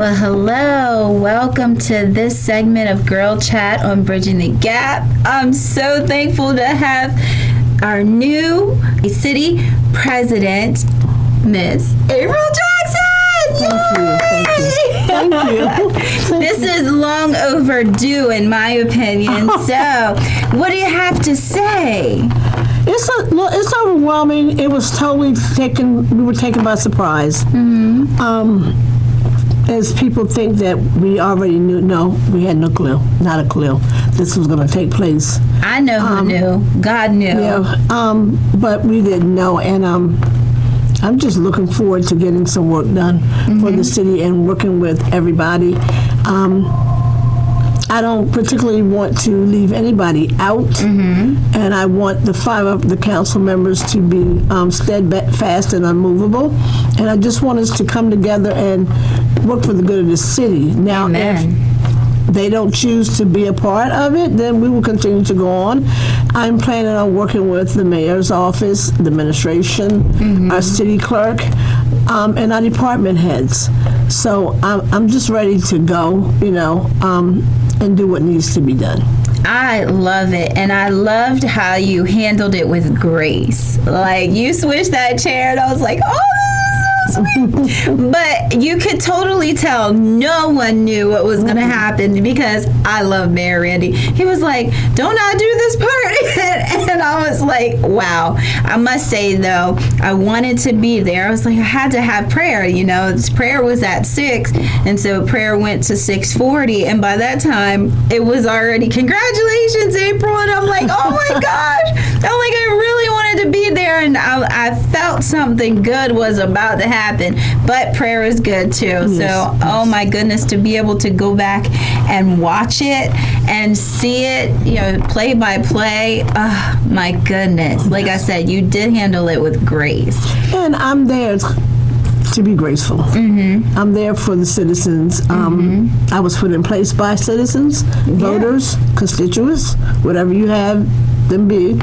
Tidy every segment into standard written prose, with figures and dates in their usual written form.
Well, hello. Welcome to this segment of Girl Chat on Bridging the Gap. I'm so thankful to have our new city president, Miss April Jackson. Thank you. This is long overdue, in my opinion. So, what do you have to say? It's overwhelming. It was totally we were taken by surprise. As people think that we already knew, no, we had no clue, not a clue. This was going to take place. I know who knew. God knew. Yeah, but we didn't know, and I'm just looking forward to getting some work done for the city and working with everybody. I don't particularly want to leave anybody out, and I want the 5 of the council members to be steadfast and unmovable, and I just want us to come together and work for the good of the city. Now, Amen. If they don't choose to be a part of it, then we will continue to go on. I'm planning on working with the mayor's office, the administration, our city clerk, and our department heads. So I'm just ready to go, and do what needs to be done. I love it, and I loved how you handled it with grace. Like, you switched that chair, and I was like, oh, this is so sweet. But you could totally tell no one knew what was going to happen, because I love Mayor Randy. He was like, don't I do this part? And I was like, wow. I must say, though, I wanted to be there. I was like, I had to have prayer, Prayer was at 6, and so prayer went to 6:40, and by that time, it was already, congratulations, April, and I'm like, oh my gosh. I'm like, I really wanted to be there, and I felt something good was about to happen, but prayer is good too. Yes, so, oh my goodness, to be able to go back and watch it and see it, play by play, oh my goodness. Like I said, you did handle it with grace. And I'm there to be graceful. I'm there for the citizens. I was put in place by citizens, voters, constituents, whatever you have them be.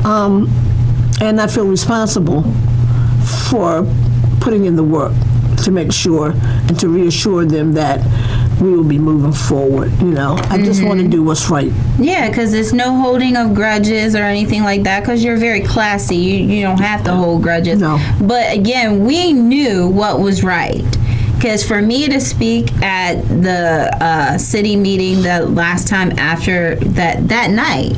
And I feel responsible for putting in the work to make sure and to reassure them that we will be moving forward. I just want to do what's right. Yeah, because it's no holding of grudges or anything like that, because you're very classy. You don't have to hold grudges. No. But again, we knew what was right. Because for me to speak at the city meeting the last time after that night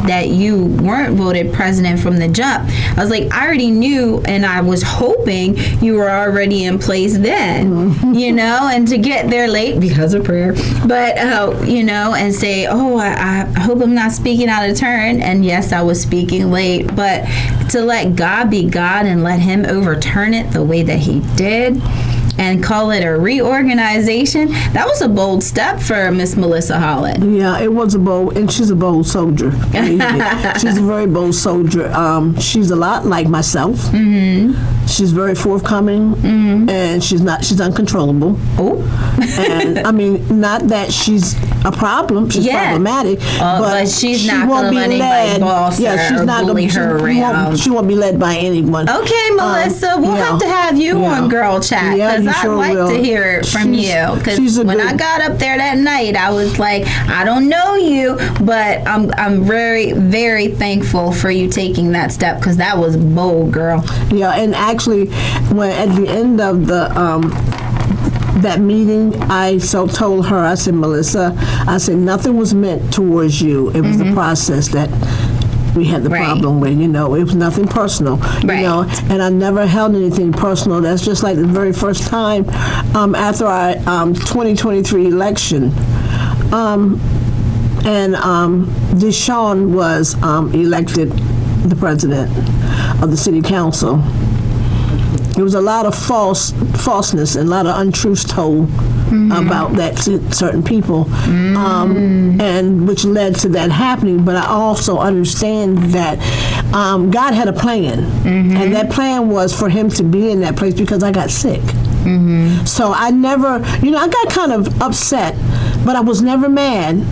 that you weren't voted president from the jump, I was like, I already knew, and I was hoping you were already in place then, and to get there late because of prayer, but, and say, oh, I hope I'm not speaking out of turn. And yes, I was speaking late, but to let God be God and let him overturn it the way that he did, and call it a reorganization, that was a bold step for Miss Melissa Holland. Yeah, it was a bold, and she's a bold soldier. She's a very bold soldier. She's a lot like myself. She's very forthcoming, and she's uncontrollable. Oh. And I mean, not that she's a problem. She's problematic, but she's not going to let anybody boss her or bully her around. She won't be led by anyone. Okay, Melissa, we'll have to have you on Girl Chat, because I'd like to hear it from you. Because when I got up there that night, I was like, I don't know you, but I'm very, very thankful for you taking that step, because that was bold, girl. Yeah, and actually, when at the end of the that meeting, I told her, I said, Melissa, I said, nothing was meant towards you. It was the process that we had the problem with, it was nothing personal, and I never held anything personal. That's just like the very first time after our 2023 election, and Deshaun was elected the president of the city council. There was a lot of falseness and a lot of untruths told about that to certain people, and which led to that happening. But I also understand that God had a plan, and that plan was for him to be in that place because I got sick. So I never, I got kind of upset, but I was never mad.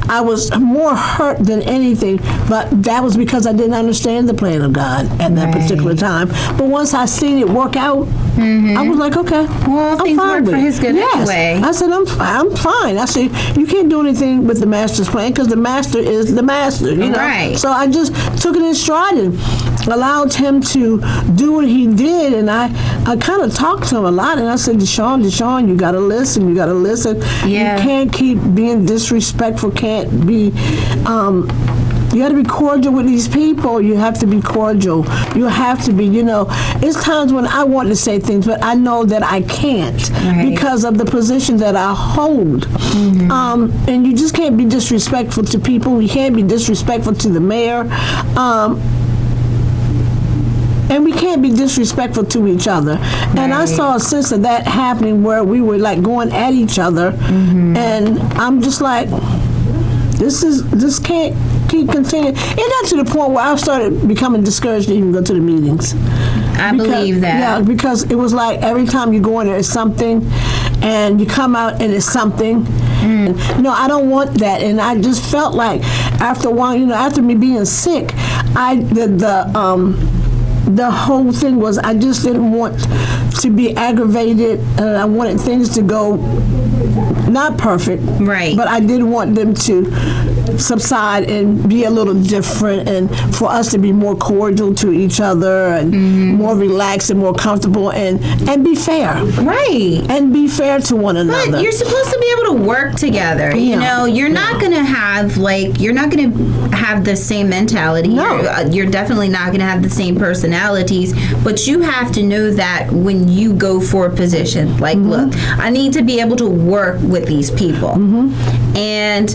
I was more hurt than anything, but that was because I didn't understand the plan of God at that particular time. But once I seen it work out, I was like, okay, Well, I'm things fine work with for it. his good anyway. I said, I'm fine. I said, you can't do anything with the master's plan because the master is the master, you know? Right. So I just took it in stride and allowed him to do what he did, and I kind of talked to him a lot, and I said, Deshaun, you got to listen. You Yeah. can't keep being disrespectful, can't be, you got to be cordial with these people. You have to be cordial. You have to be, it's times when I want to say things, but I know that I can't because of the position that I hold. And you just can't be disrespectful to people. You can't be disrespectful to the mayor. And we can't be disrespectful to each other. And I saw a sense of that happening where we were like going at each other. And I'm just like, this can't keep continuing. It got to the point where I started becoming discouraged to even go to the meetings. I believe that. Yeah, because it was like every time you go in there, it's something, and you come out and it's something. And, I don't want that. And I just felt like after a while, after me being sick, the whole thing was I just didn't want to be aggravated. I wanted things to go not perfect, right? But I did want them to subside and be a little different, and for us to be more cordial to each other and more relaxed and more comfortable and be fair, right? And be fair to one another. But you're supposed to be able to work together. You're not gonna have the same mentality. No. You're definitely not gonna have the same personalities. But you have to know that when you go for a position, look, I need to be able to work with these people. And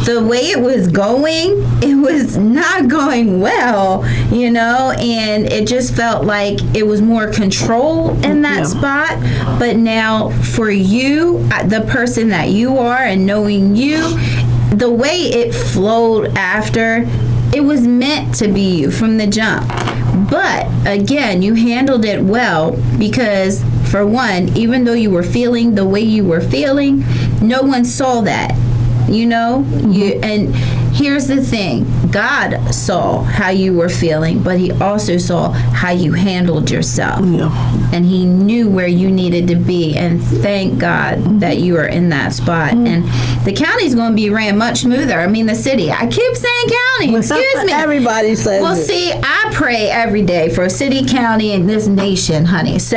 the way it was going, it was not going well, and it just felt like it was more control in that spot. But now for you, the person that you are and knowing you, the way it flowed after, it was meant to be you from the jump. But again, you handled it well because, for one, even though you were feeling the way you were feeling, no one saw that. And here's the thing, God saw how you were feeling, but he also saw how you handled yourself. And he knew where you needed to be, and thank God that you are in that spot. And the county's going to be ran much smoother. I mean, the city. I keep saying county, excuse me. Everybody says Well, see, I pray every day for a city, county, and this nation, honey. So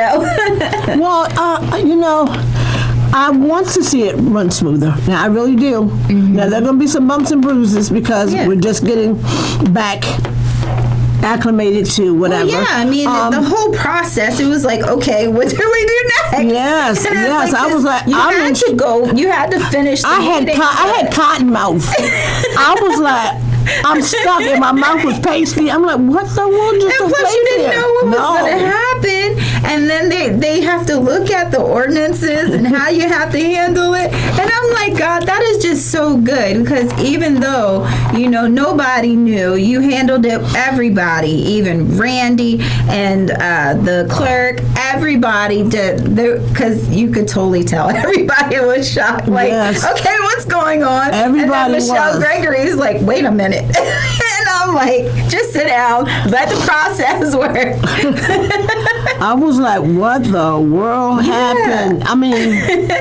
well, I want to see it run smoother. Now, I really do. Now, there are going to be some bumps and bruises because we're just getting back acclimated to whatever. Well, I mean, the whole process, it was like, okay, what do we do next? Yes. I was like, you had to finish the meeting. I had cotton mouth. I was like, I'm stuck and my mouth was pasty. I'm like, what the world just took place? And plus, you didn't know what was going to happen. And then they have to look at the ordinances and how you have to handle it. And I'm like, God, that is just so good because even though, nobody knew, you handled it, everybody, even Randy and the clerk, everybody did, because you could totally tell everybody was shocked. Like, okay, what's going on? Everybody and then Michelle was. Gregory is like, wait a minute. And I'm like, just sit down, let the process work. I was like, what the world happened? I mean,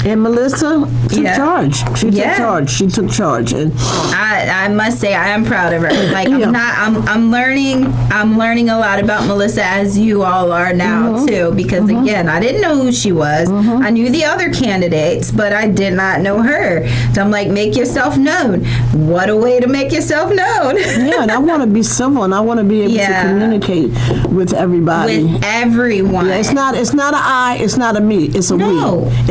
and Melissa took charge. She took charge. And I must say, I am proud of her. Like, I'm learning a lot about Melissa, as you all are now too, because again, I didn't know who she was. I knew the other candidates, but I did not know her. So I'm like, make yourself known. What a way to make yourself known. And I want to be civil, and I want to be able to communicate with everybody. With everyone. It's not an I, it's not a me, it's a we.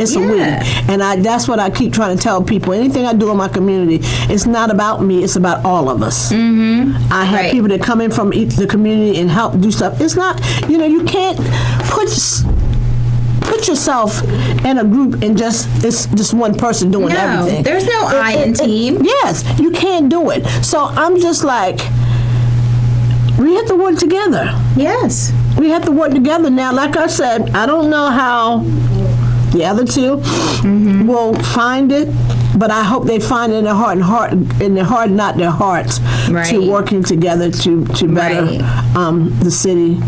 It's a we. And that's what I keep trying to tell people. Anything I do in my community, it's not about me, it's about all of us. I have people that come in from the community and help do stuff. It's not, you can't put yourself in a group and it's just one person doing everything. There's no I in team. Yes, you can't do it. So I'm just like, we have to work together. Yes. We have to work together. Now, like I said, I don't know how The other two will find it, but I hope they find it in their heart, not their hearts, Right. to working together to better the city.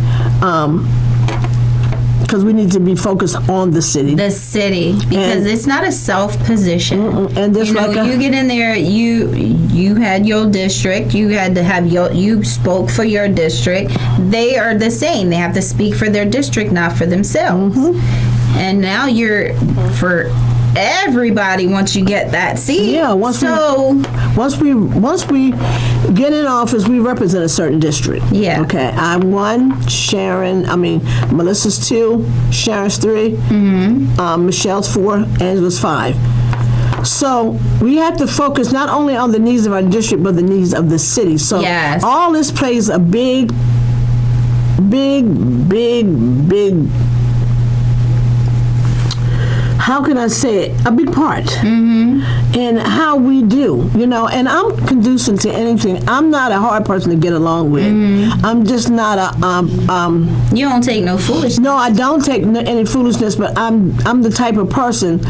Because we need to be focused on the city. The city, because it's not a self position. And this, you know, you get in there. You had your district. You had to have you spoke for your district. They are the same. They have to speak for their district, not for themselves. And now you're for everybody once you get that seat. Yeah. Once we get in office, we represent a certain district. Yeah. Okay. I'm 1. Melissa's 2. Sharon's 3. Michelle's 4. Angela's 5. So we have to focus not only on the needs of our district, but the needs of the city. So Yes. all this plays a big how can I say it? A big part in how we do, you know. And I'm conducive to anything. I'm not a hard person to get along with. I'm just not a. You don't take no foolishness. No, I don't take any foolishness. But I'm the type of person.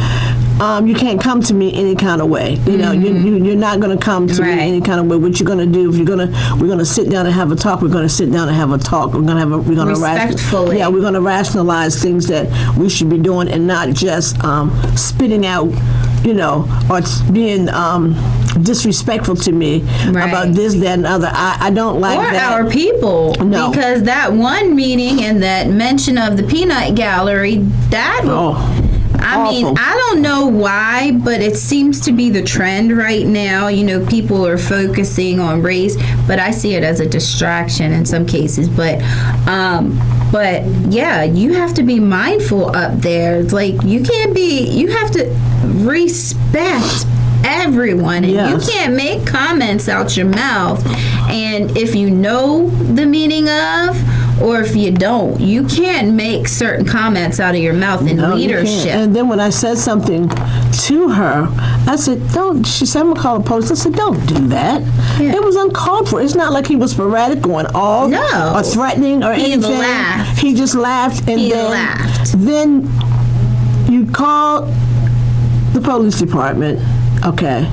You can't come to me any kind of way. You know, you're not going to come to me any kind of way. What you're going to do? If we're going to sit down and have a talk. We're going to sit down and have a talk. We're going to respectfully. We're going to rationalize things that we should be doing, and not just spitting out, you know, or being disrespectful to me about this, that, and other. I don't like or that. Our people. No. Because that one meeting and that mention of the peanut gallery, that. I mean, awful. I don't know why, but it seems to be the trend right now. You know, people are focusing on race, but I see it as a distraction in some cases. But yeah, you have to be mindful up there. It's like you have to respect everyone, and you can't make comments out your mouth. And if you know the meaning of, or if you don't, you can't make certain comments out of your mouth in leadership. And then when I said something to her, I said, don't. She said, I'm going to call the police. I said, don't do that. Yeah. It was uncalled for. It's not like he was sporadic going off or threatening or anything. Laughed. He just laughed. And then you call the police department. Okay.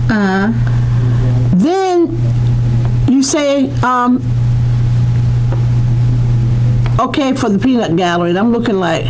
Then you say, okay, for the peanut gallery. And I'm looking like,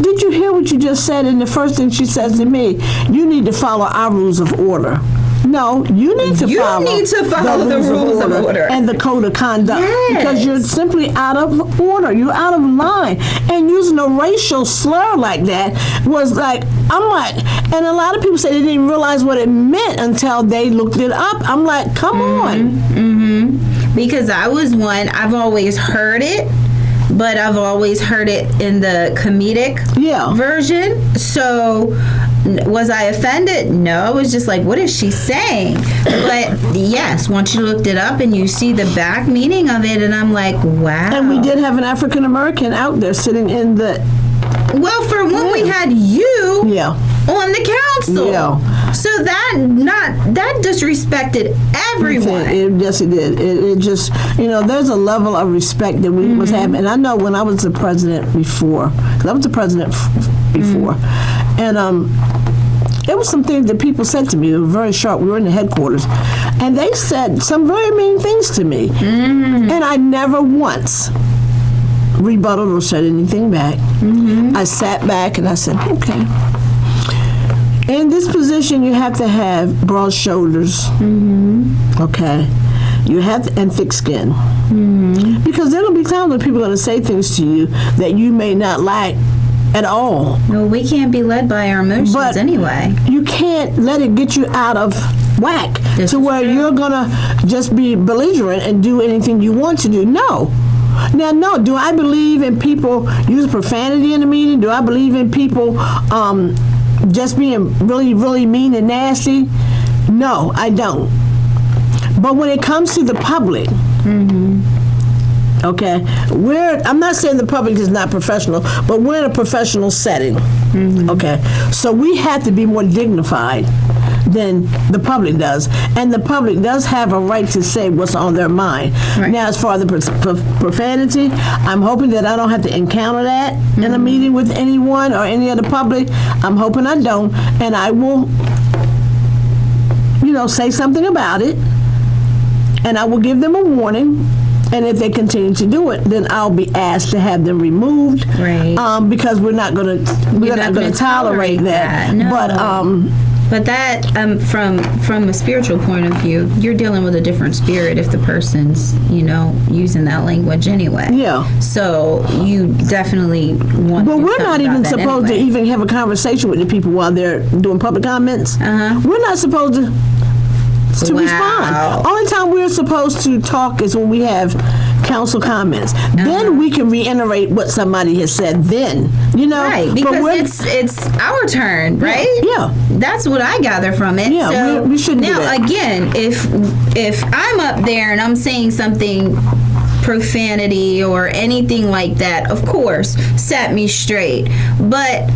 did you hear what you just said? And the first thing she says to me, you need to follow our rules of order. No, you need to follow the rules of order and the code of conduct, because you're simply out of order. You're out of line. And using a racial slur like that was like, I'm like, and a lot of people say they didn't realize what it meant until they looked it up. I'm like, come on. Because I was one, I've always heard it, but I've always heard it in the comedic version. So was I offended? No, I was just like, what is she saying? But yes, once you looked it up and you see the back meaning of it, and I'm like, wow. And we did have an African American out there sitting in the... Well, for when we had you on the council. So that disrespected everyone. Yes, it did. It just, you know, there's a level of respect that we was having. And I know when I was the president before, because I was the president before, and there was some things that people said to me that were very sharp. We were in the headquarters, and they said some very mean things to me. And I never once rebutted or said anything back. I sat back and I said, okay. In this position, you have to have broad shoulders. Okay. You have to, and thick skin. Because there will be times when people are going to say things to you that you may not like at all. No, we can't be led by our emotions anyway. You can't let it get you out of whack to where you're going to just be belligerent and do anything you want to do. No. Now, no, do I believe in people use profanity in the meeting? Do I believe in people just being really, really mean and nasty? No, I don't. But when it comes to the public, okay, I'm not saying the public is not professional, but we're in a professional setting, okay? So we have to be more dignified than the public does. And the public does have a right to say what's on their mind. Right. Now, as far as the profanity, I'm hoping that I don't have to encounter that in a meeting with anyone or any of the public. I'm hoping I don't. And I will, say something about it. And I will give them a warning. And if they continue to do it, then I'll be asked to have them removed. Right. Because we're not going to tolerate that. No. But that, from a spiritual point of view, you're dealing with a different spirit if the person's, using that language anyway. Yeah. So you definitely want. But we're not even supposed to even have a conversation with the people while they're doing public comments. We're not supposed to respond. Only time we're supposed to talk is when we have council comments. Then we can reiterate what somebody has said then, Right, because it's our turn, right? Yeah. That's what I gather from it. Yeah, so we shouldn't do now, that. again, if I'm up there and I'm saying something profanity or anything like that, of course, set me straight. But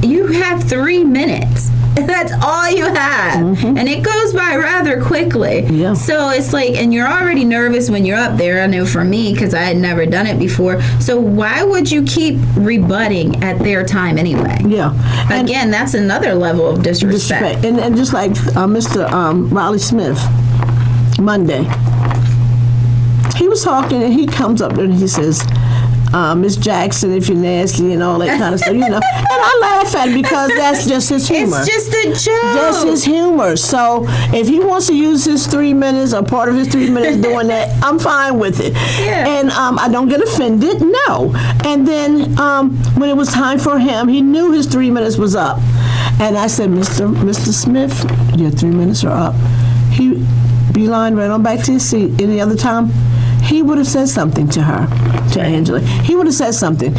you have 3 minutes. That's all you have. And it goes by rather quickly. Yeah. So it's like, and you're already nervous when you're up there. I know for me, because I had never done it before. So why would you keep rebutting at their time anyway? Yeah. Again, that's another level of disrespect. And just like Mr. Riley Smith, Monday, he was talking and he comes up there and he says, Miss Jackson, if you're nasty and all that kind of stuff, And I laugh at it because that's just his humor. It's just a joke. Just his humor. So if he wants to use his 3 minutes or part of his 3 minutes doing that, I'm fine with it. Yeah. And I don't get offended, no. And then when it was time for him, he knew his 3 minutes was up. And I said, Mr. Smith, your 3 minutes are up. He beeline right on back to his seat. Any other time, he would have said something to her, to Angela. He would have said something.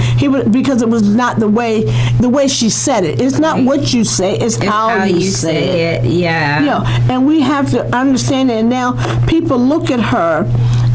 Because it was not the way she said it. It's not what you say, it's how you say it. Yeah. And we have to understand it. And now people look at her,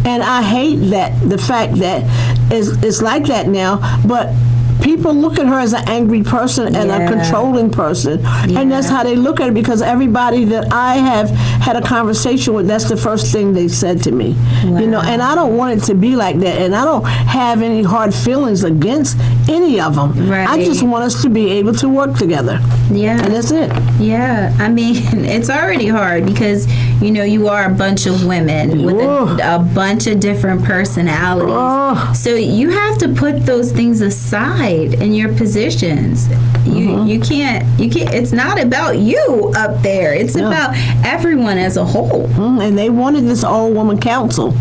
and I hate the fact that it's like that now, but people look at her as an angry person and a controlling person. And that's how they look at her, because everybody that I have had a conversation with, that's the first thing they said to me. Wow. And I don't want it to be like that. And I don't have any hard feelings against any of them. Right. I just want us to be able to work together. Yeah. And that's it. Yeah. I mean, it's already hard because, you are a bunch of women with a bunch of different personalities. So you have to put those things aside in your positions. You can't, it's not about you up there. It's about everyone as a whole. And they wanted this all-woman council.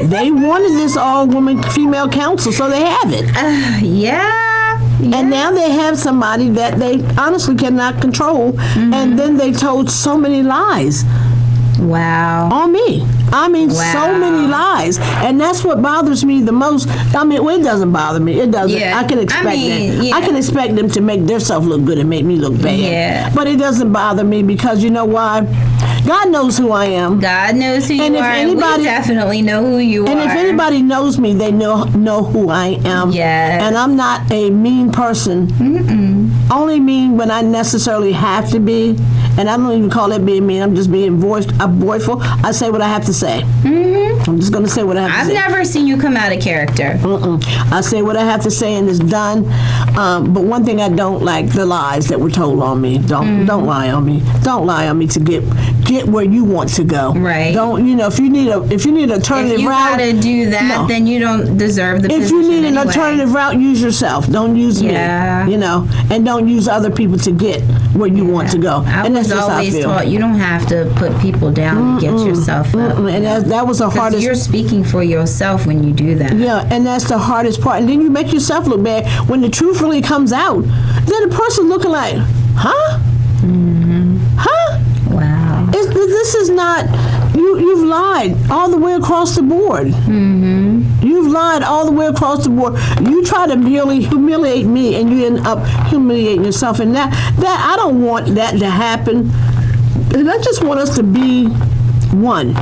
They wanted this all-woman female council, so they have it. And now they have somebody that they honestly cannot control. And then they told so many lies. Wow. On me. I mean, so many lies. And that's what bothers me the most. I mean, it doesn't bother me. It doesn't. Yeah. I can expect that. I can expect them to make themselves look good and make me look bad. Yeah. But it doesn't bother me because you know why? God knows who I am. God knows who and you if are. Anybody, we definitely know who you are. And if anybody knows me, they know who I am. Yes. And I'm not a mean person. Only mean when I necessarily have to be. And I don't even call it being mean. I'm just being voiceful. I say what I have to say. I'm just going to say what I have to say. I've never seen you come out of character. I say what I have to say and it's done. But one thing I don't like, the lies that were told on me. Don't lie on me. Don't lie on me to get where you want to go. Right. Don't, if you need an alternative if you route. If you got to do that, then you don't deserve the position. If you need an alternative route, use yourself. Don't use me. And don't use other people to get where you want to go. I was always taught you don't have to put people down to get yourself up. And that was the hardest. You're speaking for yourself when you do that. Yeah, and that's the hardest part. And then you make yourself look bad when the truth really comes out. Then the person looking like, huh? Huh? Wow. This is not. You've lied all the way across the board. You've lied all the way across the board. You try to humiliate me, and you end up humiliating yourself. And that I don't want that to happen. And I just want us to be one.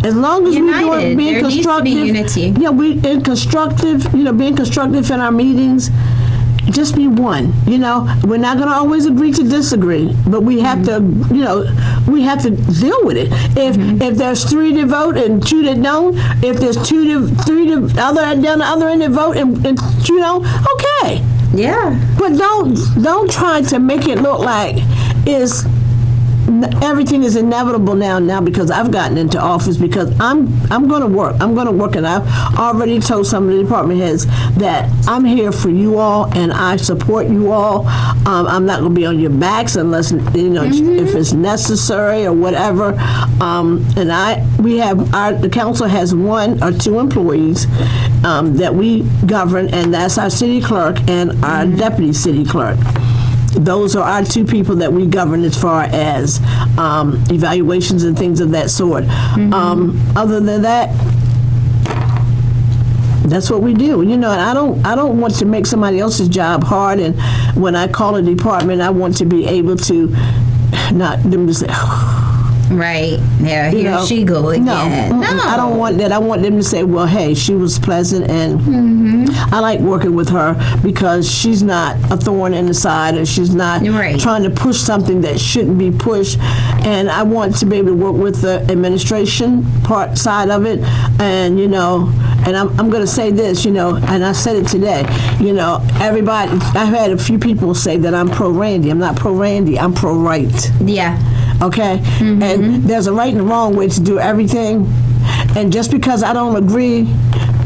As long as we're being constructive, needs to be unity. Yeah, being constructive in our meetings. just be one. You know, we're not going to always agree to disagree, but we have to, you know, we have to deal with it. If there's 3 to vote and 2 that don't, if there's 3 to other end that vote and 2 don't, okay. Yeah. But don't try to make it look like everything is inevitable now because I've gotten into office, because I'm going to work. I'm going to work, and I've already told some of the department heads that I'm here for you all, and I support you all. I'm not going to be on your backs unless, you know, if it's necessary or whatever. And the council has 1 or 2 employees that we govern, and that's our city clerk and our deputy city clerk. Those are our 2 people that we govern as far as evaluations and things of that sort. Other than that, that's what we do. You know, and I don't want to make somebody else's job hard. And when I call a department, I want to be able to not them to say, right. Yeah, here she go again. No, I don't want that. I want them to say, well, hey, she was pleasant, and I like working with her because she's not a thorn in the side, and she's not trying to push something that shouldn't be pushed. And I want to be able to work with the administration side of it. And, you know, and I'm going to say this, you know, and I said it today, you know, everybody, I've had a few people say that I'm pro-Randy. I'm not pro-Randy. I'm pro-right. Yeah. Okay? And there's a right and a wrong way to do everything. And just because I don't agree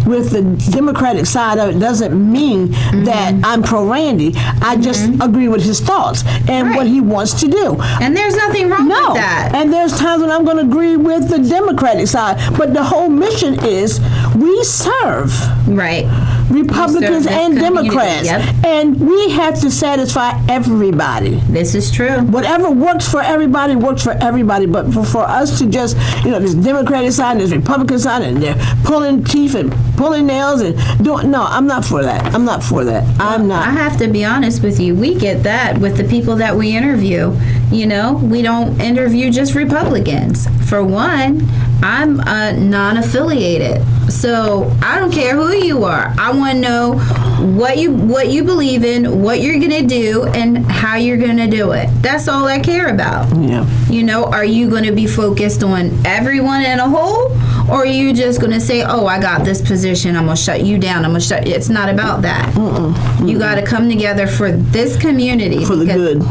with the Democratic side of it doesn't mean that I'm pro-Randy. I just agree with his thoughts and what he wants to do. And there's nothing wrong with that. And there's times when I'm going to agree with the Democratic side. But the whole mission is we serve. Right. Republicans and Democrats. Yep. And we have to satisfy everybody. This is true. Whatever works for everybody works for everybody. But for us to just, you know, this Democratic side and this Republican side, and they're pulling teeth and pulling nails and doing, no, I'm not for that. I'm not for that. I'm not. I have to be honest with you. We get that with the people that we interview. You know, we don't interview just Republicans. For one, I'm non-affiliated. So I don't care who you are. I want to know what you believe in, what you're going to do, and how you're going to do it. That's all I care about. Yeah. You know, are you going to be focused on everyone in a whole? Or are you just going to say, oh, I got this position, I'm going to shut you down, I'm going to shut you. It's not about that. You got to come together for this community. For the good.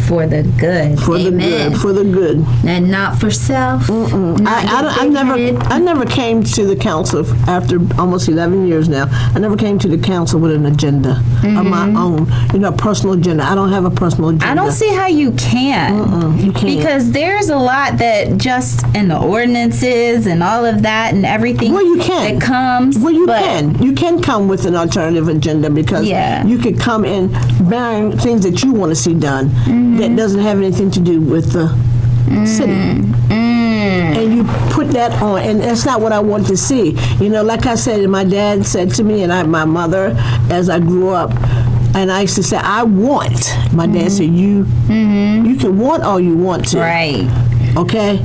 For the good. For the good. For the good. And not for self. I never came to the council after almost 11 years now. I never came to the council with an agenda of my own, you know, personal agenda. I don't have a personal agenda. I don't see how you can. You can't. Because there's a lot that just in the ordinances and all of that and everything that comes. Well, you can. You can come with an alternative agenda because you could come in bearing things that you want to see done that doesn't have anything to do with the city. And you put that on, and that's not what I want to see. You know, like I said, my dad said to me, and my mother, as I grew up, and I used to say, I want. My dad said, you can want all you want to. Right. Okay?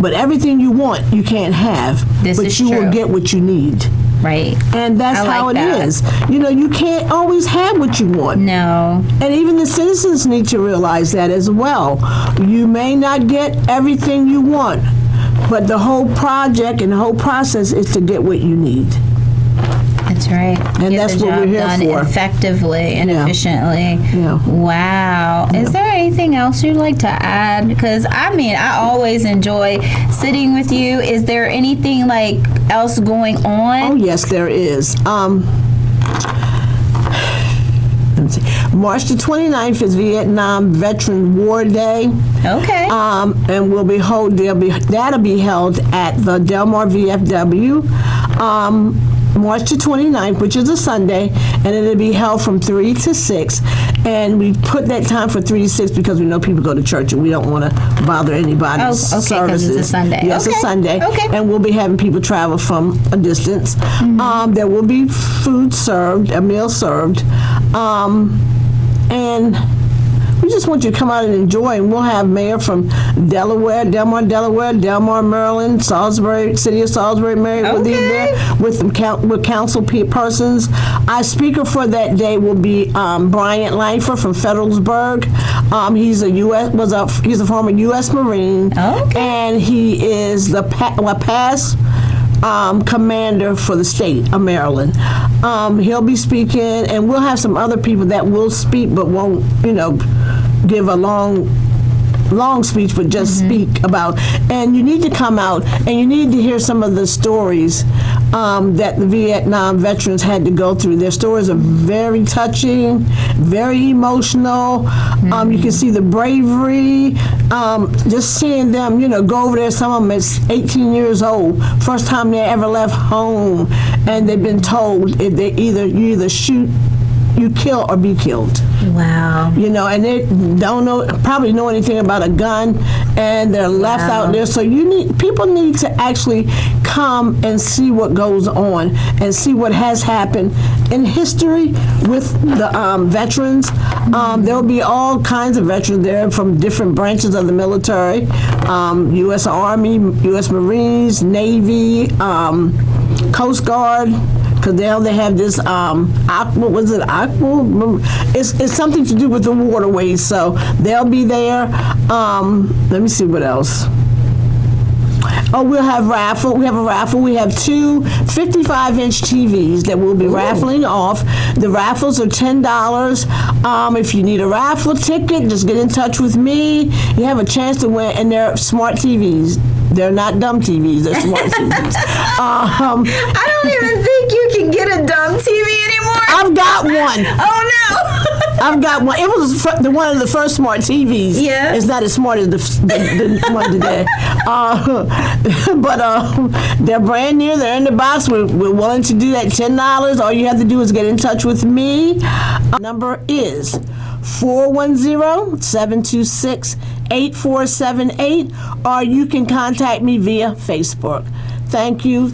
But everything you want, you can't have. But you will get what you need. Right. And that's how it is. You know, you can't always have what you want. No. And even the citizens need to realize that as well. You may not get everything you want, but the whole project and the whole process is to get what you need. That's right. And that's what we're here for. Effectively and efficiently. Yeah. Wow. Yeah. Is there anything else you'd like to add? Because I always enjoy sitting with you. Is there anything like else going on? Oh yes, there is. Let me see. March the 29th is Vietnam Veteran War Day. Okay. And that'll be held at the Del Mar VFW. March the 29th, which is a Sunday, and it'll be held from 3 to 6. And we put that time for 3 to 6 because we know people go to church and we don't want to bother anybody's services. Okay, because it's a Sunday. Yes, it's a Sunday. Okay. And we'll be having people travel from a distance. There will be food served, a meal served. And we just want you to come out and enjoy. And we'll have mayor from Delaware, Delmar, Maryland, Salisbury, city of Salisbury, Mary will be there with council persons. Our speaker for that day will be Bryant Langford from Federalsburg. He's a former U.S. Marine, and he is the past commander for the state of Maryland. He'll be speaking, and we'll have some other people that will speak but won't, give a long speech, but just speak about. And you need to come out and you need to hear some of the stories that the Vietnam veterans had to go through. Their stories are very touching, very emotional. You can see the bravery. Just seeing them, go over there. Some of them is 18 years old, first time they ever left home, and they've been told you either shoot, you kill, or be killed. Wow. And they don't probably know anything about a gun, and they're left out there. So people need to actually come and see what goes on and see what has happened in history with the veterans. There'll be all kinds of veterans there from different branches of the military, U.S. Army, U.S. Marines, Navy, Coast Guard. Because now they have this aqua? It's something to do with the waterways, so they'll be there. Let me see what else. Oh, we'll have raffle. We have a raffle. We have two 55-inch TVs that we'll be raffling off. The raffles are $10. If you need a raffle ticket, just get in touch with me. You have a chance to win, and they're smart TVs. They're not dumb TVs. They're smart TVs. I don't even think you can get a dumb TV anymore. I've got one. Oh, no. I've got one. It was one of the first smart TVs. Yeah. It's not as smart as the one today. But they're brand new. They're in the box. We're willing to do that. $10. All you have to do is get in touch with me. Number is 410-726-8478, or you can contact me via Facebook. Thank you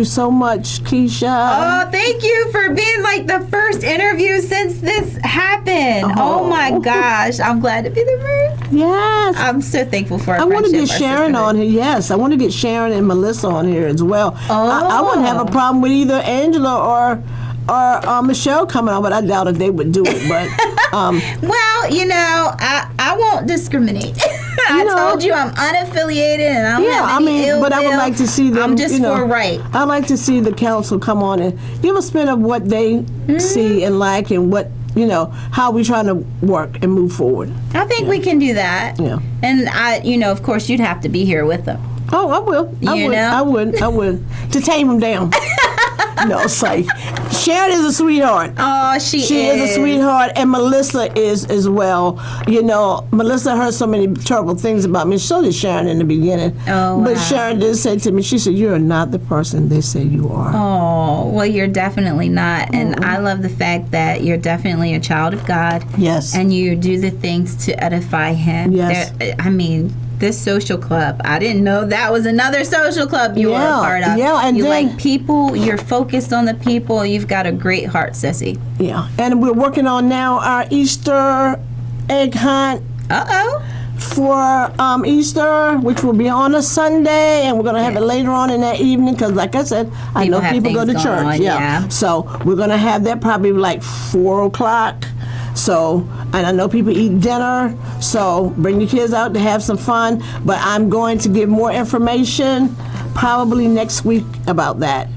so much, Keisha. Oh, thank you for being like the first interview since this happened. Oh my gosh, I'm glad to be the first. Yes. I'm so thankful for our I want to friendship, get Sharon on here. Yes, I want to get Sharon and Melissa on here as well. I wouldn't have a problem with either Angela or Michelle coming on, but I doubt if they would do it. But well, I won't discriminate. I told you I'm unaffiliated and I don't have any ill but I would will. like to see them. I'm just for right. I'd like to see the council come on and give a spin of what they see and like, and what how we trying to work and move forward. I think we can do that. Yeah. And of course, you'd have to be here with them. Oh, I will. I would. To tame them down. No, say. Sharon is a sweetheart. Oh, she is a sweetheart, and Melissa is as well. Melissa heard so many terrible things about me. So did Sharon in the beginning. Oh, but wow. Sharon did say to me, she said, "You are not the person they say you are." Oh, well, you're definitely not. And I love the fact that you're definitely a child of God. Yes. And you do the things to edify Him. Yes. This social club, I didn't know that was another social club you were a part of. Yeah, and you then, like people, you're focused on the people, you've got a great heart, Sissy. Yeah, and we're working on now our Easter egg hunt. For Easter, which will be on a Sunday, and we're going to have it later on in that evening, because like I said, I know people go to church. So we're going to have that probably like 4 o'clock. So, and I know people eat dinner, so bring your kids out to have some fun. But I'm going to give more information probably next week about that.